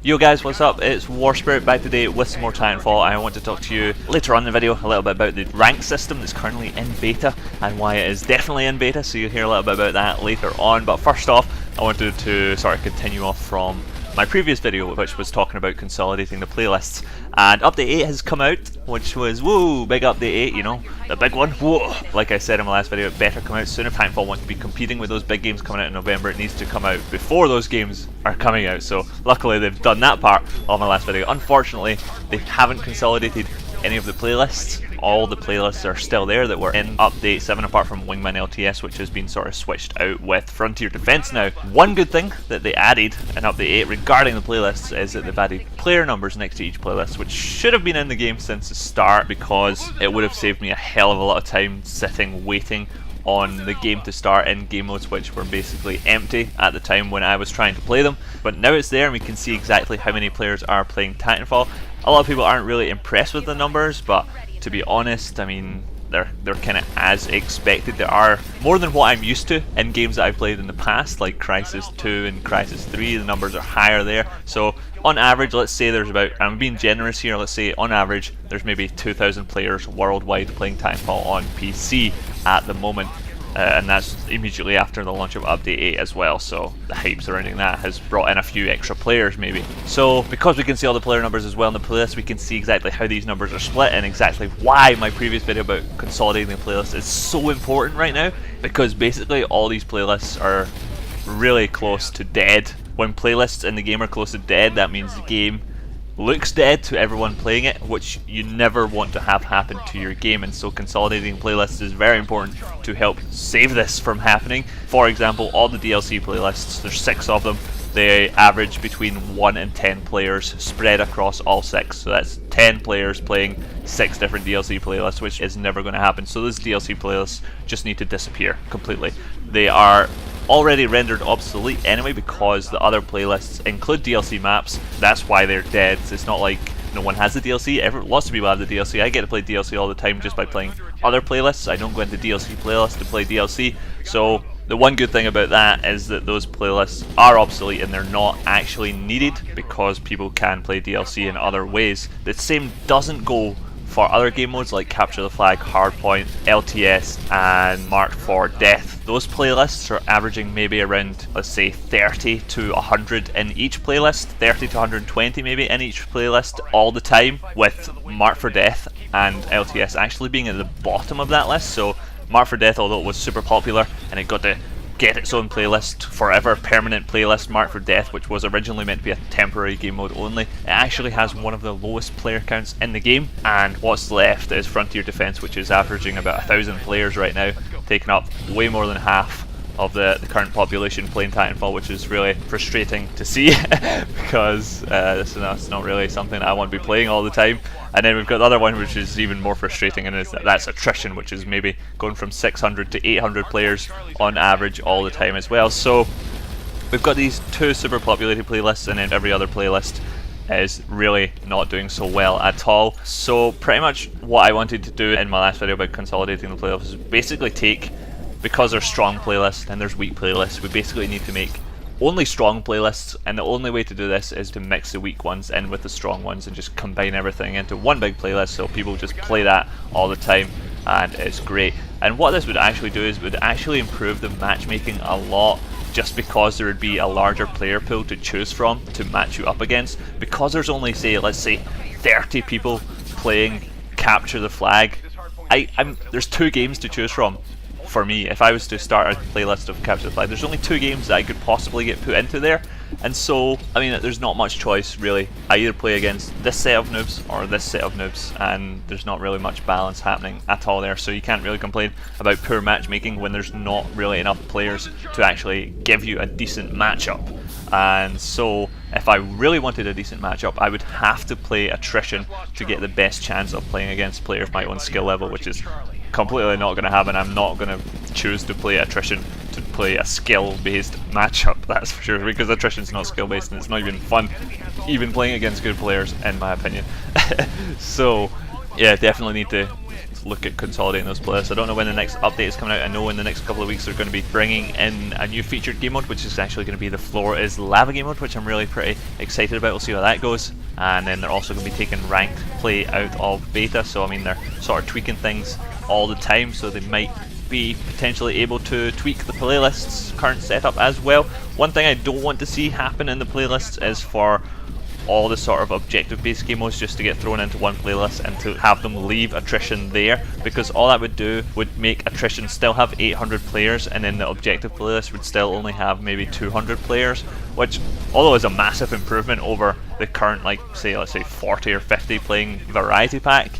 Yo guys, what's up? It's WarSpirit back today with some more Titanfall. I want to talk to you later on in the video a little bit about the rank system that's currently in beta and why it is definitely in beta, so you'll hear a little bit about that later on. But first off, I wanted to sort of continue off from my previous video, which was talking about consolidating the playlists, and update 8 has come out, which was, whoa, big update 8, you know, the big one, whoa. Like I said in my last video, it better come out soon. If Titanfall wants to be competing with those big games coming out in November, it needs to come out before those games are coming out, so luckily they've done that part of my last video. Unfortunately, they haven't consolidated any of the playlists. All the playlists are still there that were in update 7, apart from Wingman LTS, which has been sort of switched out with Frontier Defense now. One good thing that they added in update 8 regarding the playlists is that they've added player numbers next to each playlist, which should have been in the game since the start, because it would have saved me a hell of a lot of time sitting waiting on the game to start in game modes, which were basically empty at the time when I was trying to play them. But now it's there and we can see exactly how many players are playing Titanfall. A lot of people aren't really impressed with the numbers, but to be honest, I mean, they're kind of as expected. There are more than what I'm used to in games that I've played in the past, like Crisis 2 and Crisis 3. The numbers are higher there. So on average, let's say there's about, I'm being generous here, let's say on average there's maybe 2,000 players worldwide playing Titanfall on PC at the moment. And that's immediately after the launch of Update 8 as well, so the hype surrounding that has brought in a few extra players maybe. So because we can see all the player numbers as well in the playlist, we can see exactly how these numbers are split and exactly why my previous video about consolidating the playlist is so important right now, because basically all these playlists are really close to dead. When playlists in the game are close to dead, that means the game looks dead to everyone playing it, which you never want to have happen to your game, and so consolidating playlists is very important to help save this from happening. For example, all the DLC playlists, there's 6 of them, they average between 1 and 10 players spread across all 6, so that's 10 players playing 6 different DLC playlists, which is never going to happen. So those DLC playlists just need to disappear completely. They are already rendered obsolete anyway because the other playlists include DLC maps. That's why they're dead. It's not like no one has the DLC. Lots of people have the DLC. I get to play DLC all the time just by playing other playlists. I don't go into DLC playlists to play DLC. So the one good thing about that is that those playlists are obsolete and they're not actually needed because people can play DLC in other ways. The same doesn't go for other game modes like Capture the Flag, Hardpoint, LTS and Marked for Death. Those playlists are averaging maybe around, let's say, 30 to 100 in each playlist, 30 to 120 maybe in each playlist all the time, with Marked for Death and LTS actually being at the bottom of that list. So Marked for Death, although it was super popular and it got to get its own playlist forever, permanent playlist, Marked for Death, which was originally meant to be a temporary game mode only, it actually has one of the lowest player counts in the game, and what's left is Frontier Defense, which is averaging about 1,000 players right now, taking up way more than half of the current population playing Titanfall, which is really frustrating to see because that's not really something I want to be playing all the time. And then we've got the other one, which is even more frustrating, and that's attrition, which is maybe going from 600 to 800 players on average all the time as well. So we've got these 2 super populated playlists, and then every other playlist is really not doing so well at all. So pretty much what I wanted to do in my last video about consolidating the playlists is basically take, because there's strong playlists and there's weak playlists, we basically need to make only strong playlists, and the only way to do this is to mix the weak ones in with the strong ones and just combine everything into one big playlist so people just play that all the time, and it's great. And what this would actually do is would actually improve the matchmaking a lot, just because there would be a larger player pool to choose from to match you up against. Because there's only, say, let's say 30 people playing Capture the Flag, there's 2 games to choose from. For me, if I was to start a playlist of Capture the Flag, there's only 2 games that I could possibly get put into there, and so I mean there's not much choice really. I either play against this set of noobs or this set of noobs, and there's not really much balance happening at all there, so you can't really complain about poor matchmaking when there's not really enough players to actually give you a decent matchup. And so if I really wanted a decent matchup, I would have to play attrition to get the best chance of playing against players my own skill level, which is completely not going to happen. I'm not going to choose to play attrition to play a skill-based matchup, that's for sure, because attrition's not skill-based and it's not even fun even playing against good players, in my opinion. So yeah, definitely need to look at consolidating those playlists. I don't know when the next update is coming out. I know in the next couple of weeks they're going to be bringing in a new featured game mode, which is actually going to be the Floor is Lava game mode, which I'm really pretty excited about. We'll see how that goes. And then they're also going to be taking ranked play out of beta, so I mean they're sort of tweaking things all the time, so they might be potentially able to tweak the playlist's current setup as well. One thing I don't want to see happen in the playlists is for all the sort of objective based game modes just to get thrown into one playlist and to have them leave attrition there, because all that would do would make attrition still have 800 players and then the objective playlist would still only have maybe 200 players, which although is a massive improvement over the current, like say let's say 40 or 50 playing variety pack,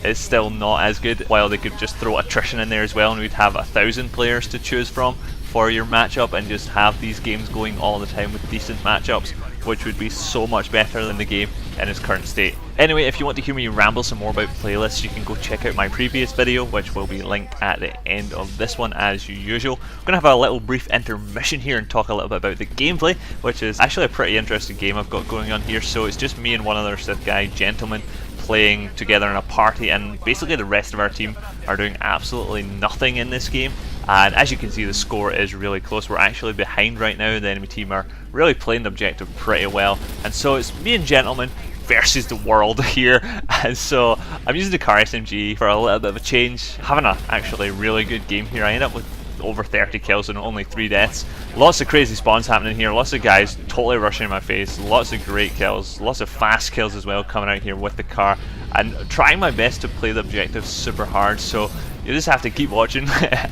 it's still not as good. While they could just throw attrition in there as well and we'd have 1,000 players to choose from for your matchup and just have these games going all the time with decent matchups, which would be so much better than the game in its current state. Anyway, if you want to hear me ramble some more about playlists, you can go check out my previous video, which will be linked at the end of this one as usual. I'm going to have a little brief intermission here and talk a little bit about the gameplay, which is actually a pretty interesting game I've got going on here. So it's just me and one other Sith guy gentleman playing together in a party, and basically the rest of our team are doing absolutely nothing in this game. And as you can see, the score is really close. We're actually behind right now. The enemy team are really playing the objective pretty well, and so it's me and gentlemen versus the world here. And so I'm using the car SMG for a little bit of a change, having a actually really good game here. I end up with over 30 kills and only 3 deaths. Lots of crazy spawns happening here, lots of guys totally rushing in my face, lots of great kills, lots of fast kills as well coming out here with the car, and trying my best to play the objectives super hard. So you just have to keep watching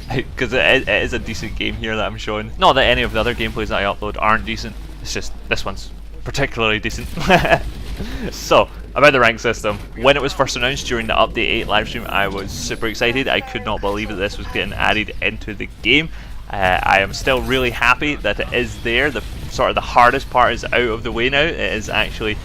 because it is a decent game here that I'm showing. Not that any of the other gameplays that I upload aren't decent, it's just this one's particularly decent. So, about the rank system. When it was first announced during the Update 8 livestream, I was super excited. I could not believe that this was getting added into the game. I am still really happy that it is there. The hardest part is out of the way now. It is actually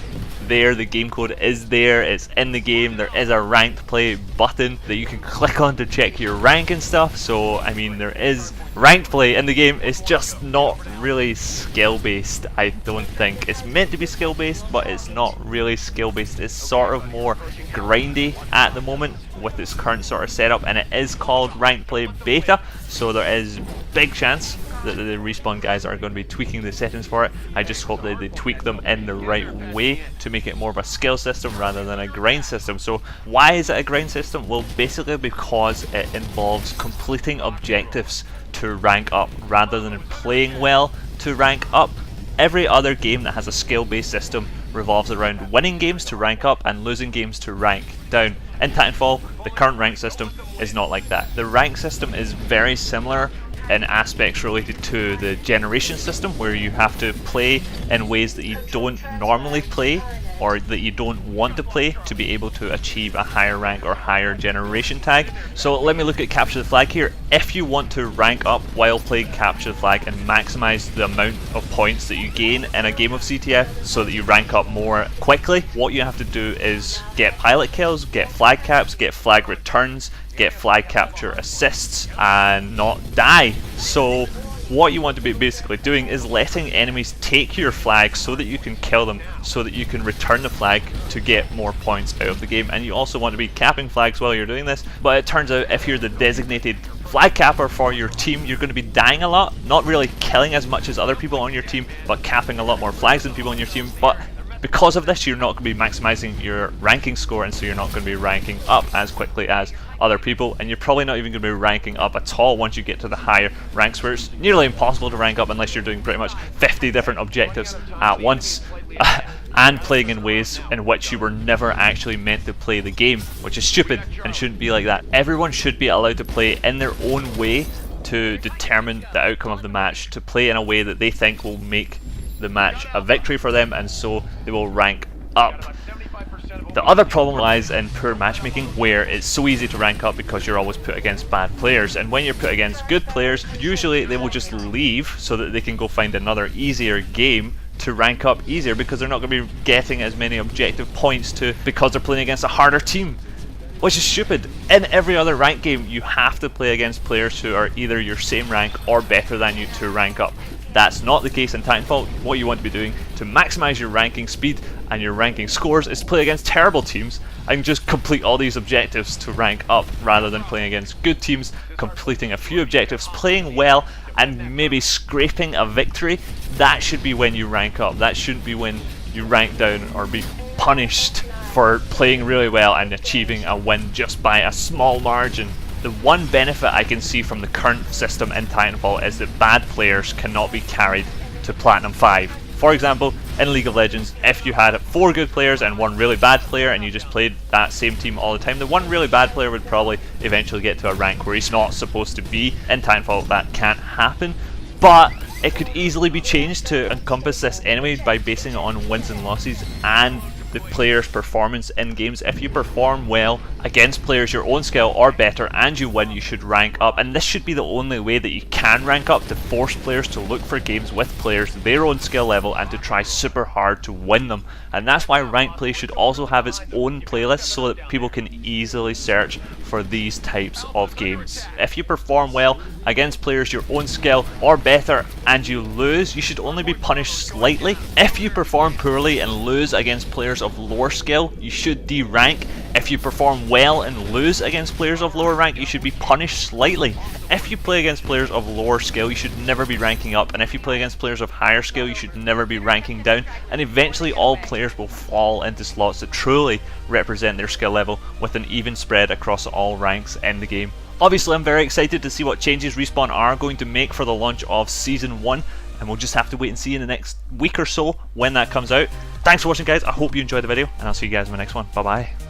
there, the game code is there, it's in the game. There is a ranked play button that you can click on to check your rank and stuff. So I mean, there is ranked play in the game. It's just not really skill based. I don't think it's meant to be skill based, but it's not really skill based. It's sort of more grindy at the moment with its current sort of setup, and it is called ranked play beta, so there is big chance that the Respawn guys are going to be tweaking the settings for it. I just hope that they tweak them in the right way to make it more of a skill system rather than a grind system. So why is it a grind system? Well, basically because it involves completing objectives to rank up rather than playing well to rank up. Every other game that has a skill-based system revolves around winning games to rank up and losing games to rank down. In Titanfall, the current rank system is not like that. The rank system is very similar in aspects related to the generation system, where you have to play in ways that you don't normally play or that you don't want to play to be able to achieve a higher rank or higher generation tag. So let me look at Capture the Flag here. If you want to rank up while playing Capture the Flag and maximize the amount of points that you gain in a game of CTF so that you rank up more quickly, what you have to do is get pilot kills, get flag caps, get flag returns, get flag capture assists, and not die. So what you want to be basically doing is letting enemies take your flag so that you can kill them, so that you can return the flag to get more points out of the game. And you also want to be capping flags while you're doing this, but it turns out if you're the designated flag capper for your team, you're going to be dying a lot, not really killing as much as other people on your team, but capping a lot more flags than people on your team. But because of this, you're not going to be maximizing your ranking score, and so you're not going to be ranking up as quickly as other people, and you're probably not even going to be ranking up at all once you get to the higher ranks, where it's nearly impossible to rank up unless you're doing pretty much 50 different objectives at once and playing in ways in which you were never actually meant to play the game, which is stupid and shouldn't be like that. Everyone should be allowed to play in their own way to determine the outcome of the match, to play in a way that they think will make the match a victory for them, and so they will rank up. The other problem lies in poor matchmaking, where it's so easy to rank up because you're always put against bad players, and when you're put against good players, usually they will just leave so that they can go find another easier game to rank up easier, because they're not going to be getting as many objective points because they're playing against a harder team, which is stupid. In every other rank game, you have to play against players who are either your same rank or better than you to rank up. That's not the case in Titanfall. What you want to be doing to maximize your ranking speed and your ranking scores is to play against terrible teams and just complete all these objectives to rank up, rather than playing against good teams, completing a few objectives, playing well, and maybe scraping a victory. That should be when you rank up. That shouldn't be when you rank down or be punished for playing really well and achieving a win just by a small margin. The one benefit I can see from the current system in Titanfall is that bad players cannot be carried to Platinum 5. For example, in League of Legends, if you had 4 good players and 1 really bad player and you just played that same team all the time, the one really bad player would probably eventually get to a rank where he's not supposed to be. In Titanfall that can't happen, but it could easily be changed to encompass this anyway by basing it on wins and losses and the player's performance in games. If you perform well against players your own skill or better and you win, you should rank up, and this should be the only way that you can rank up, to force players to look for games with players their own skill level and to try super hard to win them. And that's why ranked play should also have its own playlist so that people can easily search for these types of games. If you perform well against players your own skill or better and you lose, you should only be punished slightly. If you perform poorly and lose against players of lower skill, you should de-rank. If you perform well and lose against players of lower rank, you should be punished slightly. If you play against players of lower skill, you should never be ranking up, and if you play against players of higher skill, you should never be ranking down, and eventually all players will fall into slots that truly represent their skill level with an even spread across all ranks in the game. Obviously, I'm very excited to see what changes Respawn are going to make for the launch of Season 1, and we'll just have to wait and see in the next week or so when that comes out. Thanks for watching, guys. I hope you enjoyed the video, and I'll see you guys in the next one. Bye bye.